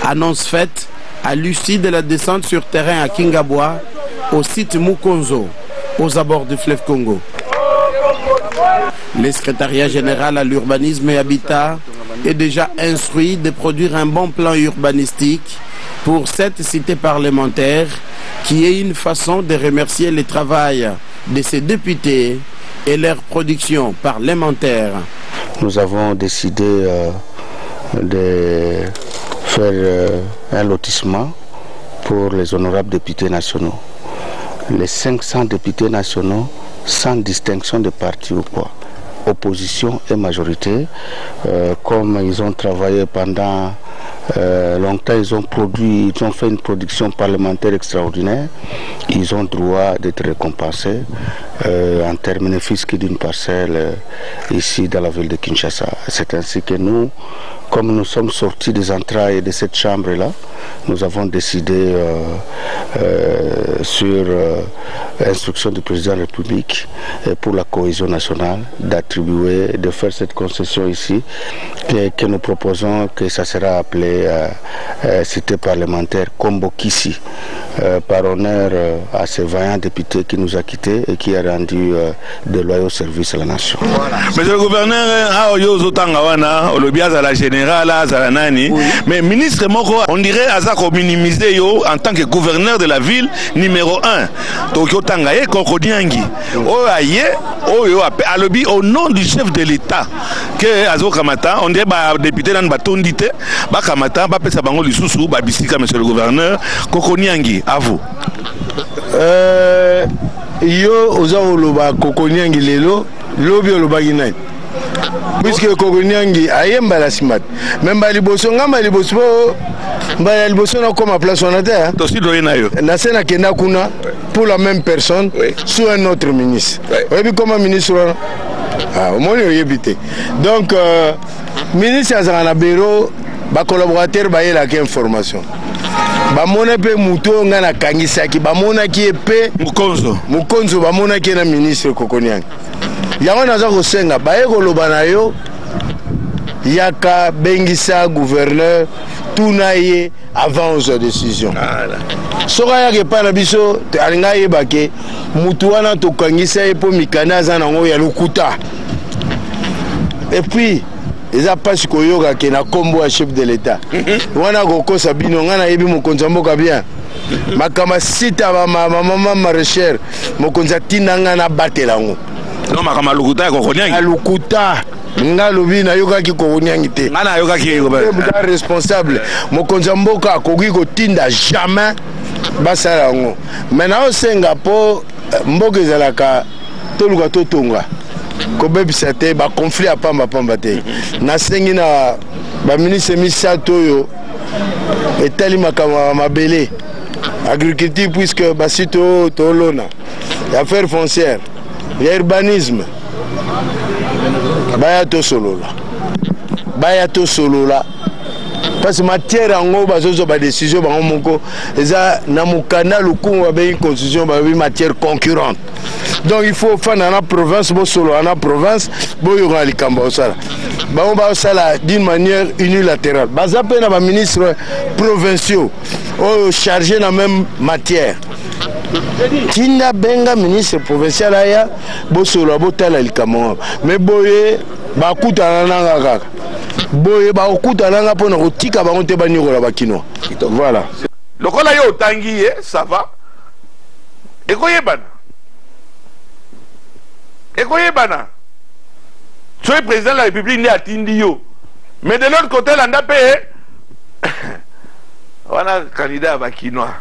Annonce faite à l'issue de la descente sur terrain à Kingabwa, au site Mukonzo, aux abords du fleuve Congo. Le secrétariat général à l'urbanisme et habitat est déjà instruit de produire un bon plan urbanistique pour cette cité parlementaire qui est une façon de remercier le travail de ces députés et leur production parlementaire. Nous avons décidé de faire un lotissement pour les honorables députés nationaux. Les 500 députés nationaux sans distinction de parti ou quoi, opposition et majorité, comme ils ont travaillé pendant longtemps, ils ont fait une production parlementaire extraordinaire, ils ont droit d'être récompensés en termes fiscaux d'une parcelle ici dans la ville de Kinshasa. C'est ainsi que nous, comme nous sommes sortis des entrailles de cette chambre-là, nous avons décidé sur instruction du président de la République pour la cohésion nationale d'attribuer, de faire cette concession ici que nous proposons que ça sera appelé cité parlementaire Kombokisi par honneur à ce vaillant député qui nous a quittés et qui a rendu de loyaux services à la nation. Voilà. Monsieur le gouverneur, la générale, mais ministre Moko, on dirait Azako minimiser yo en tant que gouverneur de la ville numéro 1. Tokyo Tangaye Kokodiangi. Au nom du chef de l'État, que Azo Kamata, on dirait député dans Batondite, Bakamata, Bapesa Bango Lisusu, Babisika, monsieur le gouverneur, Kokoniangi, à vous. Yo, Ozo Loba, Kokoniangi Lelo, Lobi Loba Ginai. Puisque Kokoniangi ayemba la simat. Même Baliboso, Ngambaliboso, Baliboso n'a comme place en terre. Nasena Kenda Kuna pour la même personne sous un autre ministre. Et puis comme un ministre, au moins il y a habité. Donc, ministre Azana Bero, ba collaborateur ba yela ki information. Ba mona pe muto ngana kangisaki, ba mona ki epe Mukonzo ba mona ki na ministre Kokoniangi. Yango naza kosenga baye koloba na yo yaka bengisa gouverneur tuna ye avant sa décision. Soka yake pa na biso alinga yebake mutu wana tokangisa ye po mikana aza nango ya lokuta. Et puis eza pasi koyoka ke na kombo ya chef de l'État. Wana kokosa bino ngana yebi mokonzi mboka bien. Makama sita ba mama maraîchère mokonzi tinanga na batelango. Non, makama lukuta Kokoniangi. Alukuta. Nga lobi na yoka ki Kokoniangi te. Ngana yoka ki responsable. Mokonzi mboka akoki kotinda jamais basala ngo. Maintenant au Singapour mboka ezalaka toluka totonga. Ko bebisa te ba conflit a pamba te. Na sengi na ba ministre misato yo etali makama mabele. Agriculture puisque basito tolona. Affaires foncières. Il y a urbanisme. Bayato solola. Parce que matière en haut, bazozo ba décision ba moko eza na mukanda lukungu ba une constitution ba matière concurrente. Donc il faut faire dans la province bo solo en province bo yora likamba osala. Ba on ba osala d'une manière unilatérale. Bazape na ba ministre provinciaux chargé dans la même matière. Tinda benga ministre provincial aya bosolo botala likamo mais boye bakuta nanga kaka boye bakokutana nga mpona kotika bango te banyokola bakinois. Voilà. Lokola yo tangi, ça va. Ekoyebana. Ekoyebana. Tu es président de la République, n'est attendi yo. Mais de l'autre côté, l'andapé, on a un candidat à Bakinois.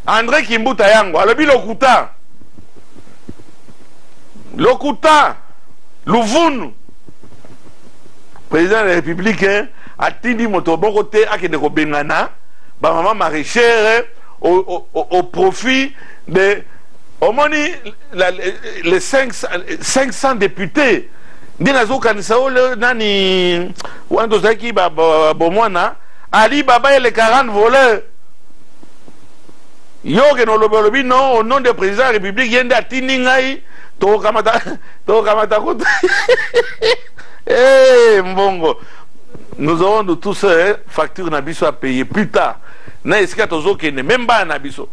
André Kimbuta Yango, alors bi Lokuta. Lokuta, Louvunu. Président de la République, attendi moto bon côté, à Kedeko Bengana, ba maman maraîchère, au profit de. Au moins, les 500 députés, Dinazo Kansaole, Nani, Wandozaki, Bomwana, Ali Baba et les 40 voleurs. Yo, que nous le non, au nom du président de la République, il y a des Tiningaï, Tokamata, eh, Mbongo. Nous aurons tous facture Nabiso à payer plus tard. Na eskatozo qui n'est même pas Nabiso.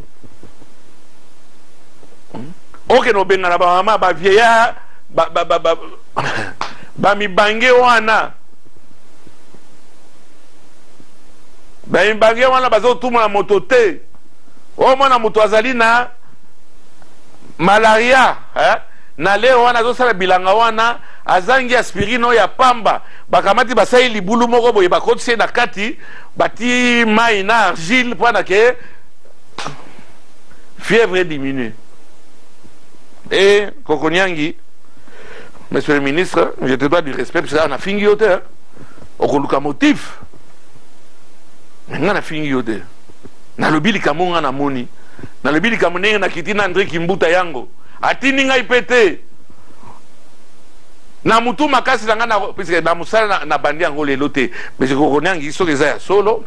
Ok, no benga na ba mama ba vieya ba mi bange wana ba mi bange wana bazo tuma na moto te o mwana moto azali na malaria na leo wana zo sala bilanga wana azangi aspirino ya pamba bakamati basai libulu moko boye bakotse na kati bati mai na argile pendant que fièvre diminue. Et Kokoniangi, monsieur le ministre, je te dois du respect, parce qu'on a fini au terre. On a un motif. On a fini au terre. Na le bili kamon na moni. Na le bili kamone na kitina André Kimbuta Yango. Atini ngai pété. Na mutu makasi na puisque na musala na bandi yango lelo te. Mais Kokoniangi so les a solo.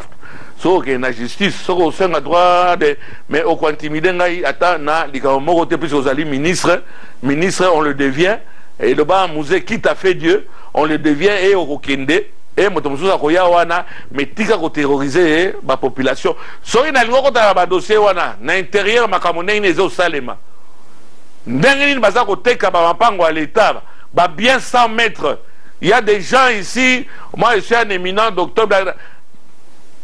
So que na justice, so que c'est un droit de, mais au quoi intimider ngai ata na likamoko te puisque aux alliés ministre, on le devient et le bas musée qui t'a fait Dieu, on le devient et au kende et motomusuza koya wana mais tika ko terroriser ba population. So ina lingo ta ba dossier wana na intérieur makamone inezo salema. Ndengeni baza ko teka ba mapango à l'état, ba bien 100 mètres. Il y a des gens ici, moi je suis un éminent docteur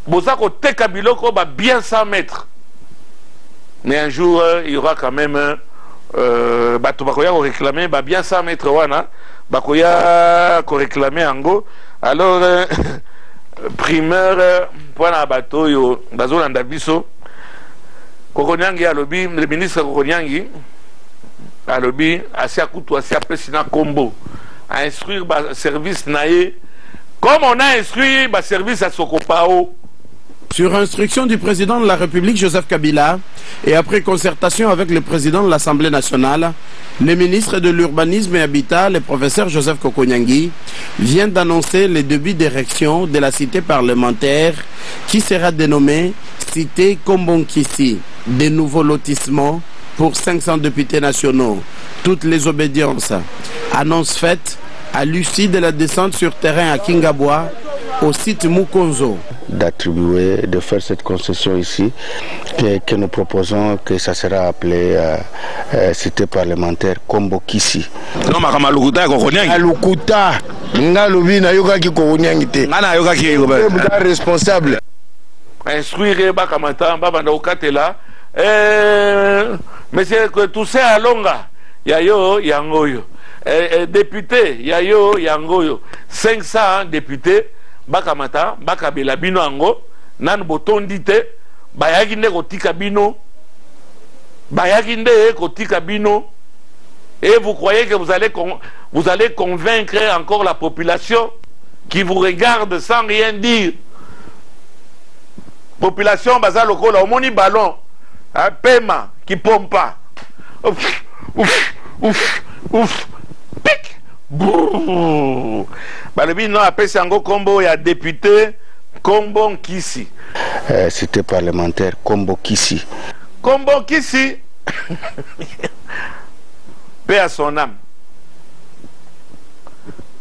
Bozako teka biloko ba bien 100 mètres. Mais un jour, il y aura quand même Bakoya réclamer ba bien 100 mètres wana, Bakoya réclamer ango. Alors primeur pour la bateau yo bazolanda biso. Kokoniangi alobi, le ministre Kokoniangi alobi asia kutu asia pesina kombo à instruire ba service naé comme on a instruit ba service à Sokopao. Sur instruction du président de la République, Joseph Kabila, et après concertation avec le président de l'Assemblée nationale, le ministre de l'Urbanisme et Habitat, le professeur Joseph Kokoniangi, vient d'annoncer le début d'érection de la cité parlementaire qui sera dénommée Cité Kombonkisi, des nouveaux lotissements pour 500 députés nationaux. Toutes les obédiences. Annonce faite à l'issue de la descente sur terrain à Kingabwa, au site Mukonzo. D'attribuer, de faire cette concession ici, que nous proposons que ça sera appelé cité parlementaire Kombokisi. Non, ma Lukuta, Lukuta, Ngalobi, Nayoka qui Kokoniangi te. Nayoka qui est responsable. Instruire Bakamata, Babanda Okatela. Monsieur, que tout ça à longa, Yayo, Yangoyo. Député, Yayo, Yangoyo. 500 députés. Bakamata, Bakabela Bino Ango, Nan Botondi te, Bayaginde Kotika Bino, Bayaginde Kotika Bino, et vous croyez que vous allez convaincre encore la population qui vous regarde sans rien dire. Population Bazaloko, là, au moni ballon, un paiement qui pompe pas. Ouf, ouf, ouf, ouf, pic, brrr. Balobi non appelle Sango Kombo, il y a député Kombo Kisi. Cité parlementaire Kombo Kisi. Kombo Kisi, paix à son âme.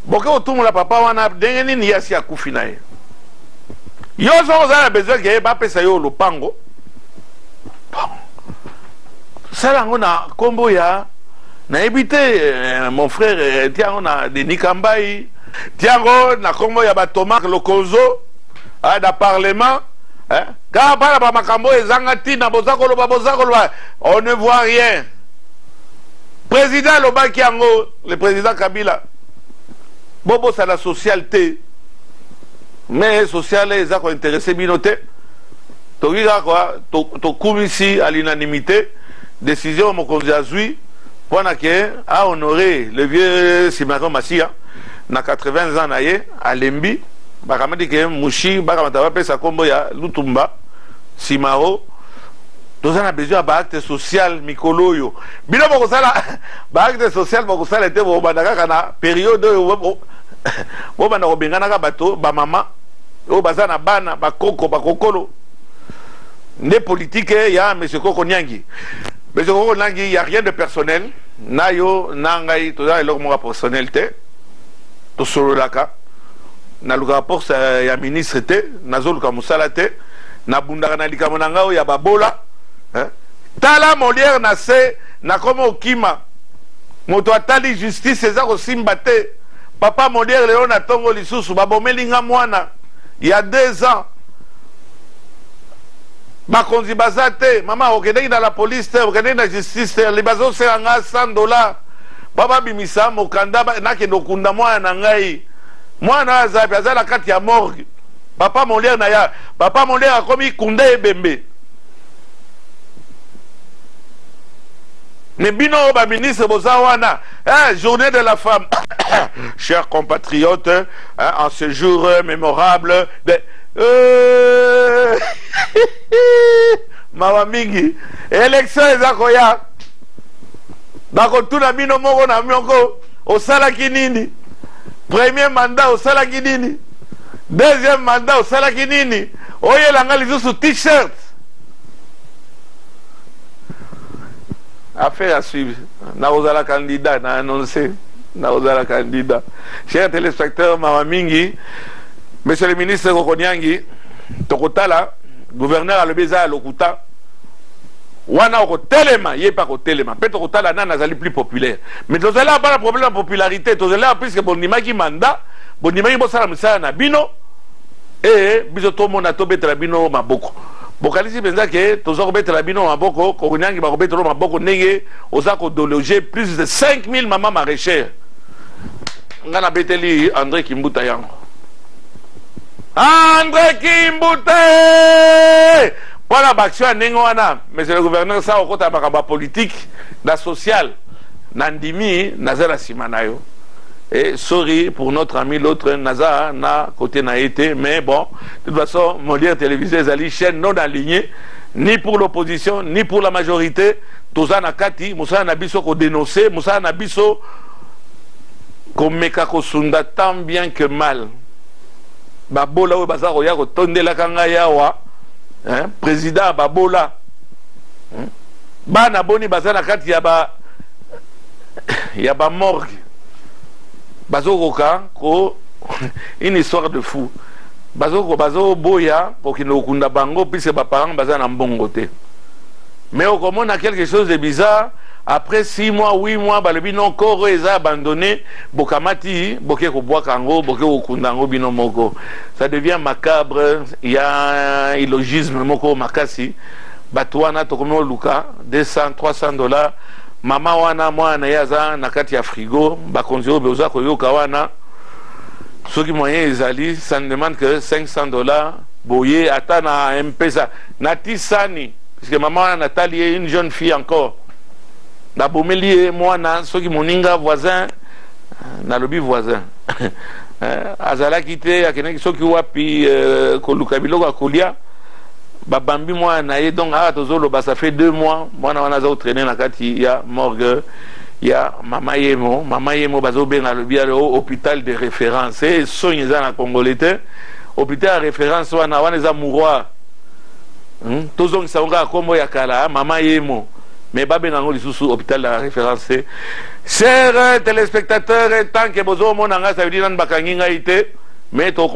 Boko tout la papa wana dengeni ni yasi ya kufinaye. Yo so za besoin que ba pesa yo lopango. Sala ngona Kombo ya na évité mon frère tiens on a des Nikambai. tiango na kombo ya Thomas Lokozo da parlement quand ba makambo ezanga tina bozakolo on ne voit rien. Président Lobaki yango le président Kabila bobo ça la socialité mais social les a intéressé binoté to gira quoi to kumisi à l'unanimité décision mokonzi azui pour à honorer le vieux Simaron Massia na 80 ans naye à Lembi bakamadi ke mushi bakamata ba pesa kombo ya Lutumba Simaro nous avons besoin d'un acte social mikolo yo bino boko sala ba acte social boko sala était bo bandaka kana période bo banda ko bengana ka bato ba mama o bazana bana ba koko ba kokolo ne politique ya monsieur Koko Nyangi. Monsieur Koko Nyangi, il y a rien de personnel na yo nangai to da eloko mo personnel te to solo laka na luka rapport ya ministre te na zoluka musala te na bundaka na likamona ngao ya babola tala Molière na se na komo okima moto atali justice eza kosimba te papa Molière leo na tongo lisusu babomelinga mwana il y a 2 ans bakonzi bazate mama okendeki na la police te okendeki na justice te libazo seranga $100 baba bimisa mokanda nakende okunda mwana na ngai mwana azapi azala kati ya morgue papa Molière na ya papa Molière akomi kunda ebembe. Mais bino ba ministre bozawana journée de la femme chers compatriotes en ce jour mémorable mawa mingi élection ezakoya bakotuna bino moko na moko osalaki nini premier mandat osalaki nini deuxième mandat osalaki nini oyelanga lisusu t-shirt. Affaire à suivre. Naozala candidat, na annoncé. Naozala candidat. Chers téléspectateurs, Mamamingi, monsieur le ministre Kokonyangi, Tokotala, gouverneur à l'Obéza à Lokuta, Wana au Telema, il n'est pas au Telema. Peut-être Tokotala n'a pas plus populaire. Mais nous allons pas le problème de popularité. Nous allons puisque Bonima qui mandat, Bonima qui bossa la missa na bino, et bisoto monato betra bino maboko. Bokalisi benza ke tozoko betela bino maboko Kokonyangi ba betelo maboko nenge ozako dologer plus de 5000 mamans maraîchères ngana beteli André Kimbuta yango André Kimbuta voilà baction nenge wana monsieur le gouverneur ça okota bakaba politique na social nandimi nazala simanayo. Et sorry pour notre ami l'autre Naza na côté na été, mais bon de toute façon Molière télévisé zali chaîne non alignée ni pour l'opposition ni pour la majorité. Toza na kati Moussa na biso ko dénoncer Moussa na biso ko meka ko sunda tant bien que mal babola we baza ko ya ko tondela kanga yawa président babola bana boni baza na kati ya ba morgue bazokoka ko une histoire de fou bazo boya pour qu'il ne kunda bango puisque ba parents baza na mbongo te mais au comment on a quelque chose de bizarre après 6 mois 8 mois balobi non koro eza abandonné bokamati boke ko boa kango boke ko kunda ngo bino moko ça devient macabre. Il y a un illogisme moko makasi batwana to komo luka $200 $300 mama wana mwana yaza na kati ya frigo bakonzi beoza koyoka wana soki moyen ezali ça ne demande que $500 boye ata na mpesa na tisani parce que maman wana natali une jeune fille encore na bomeli mwana soki moninga voisin na lobi voisin azalaki te akenaki soki wapi koluka biloko akolia babambi mwana ye donc tozoloba ça fait 2 mois mwana wana za traîner na kati ya morgue ya mama yemo bazobenga lobi au hôpital de référence et soigné za na congolais hôpital de référence wana eza mouroir tozongisa nga kombo ya kala mama yemo mais babenga ngo lisusu hôpital de référence. Chers téléspectateurs, tant que bozo monanga ça veut dire nan bakangi ngai te mais to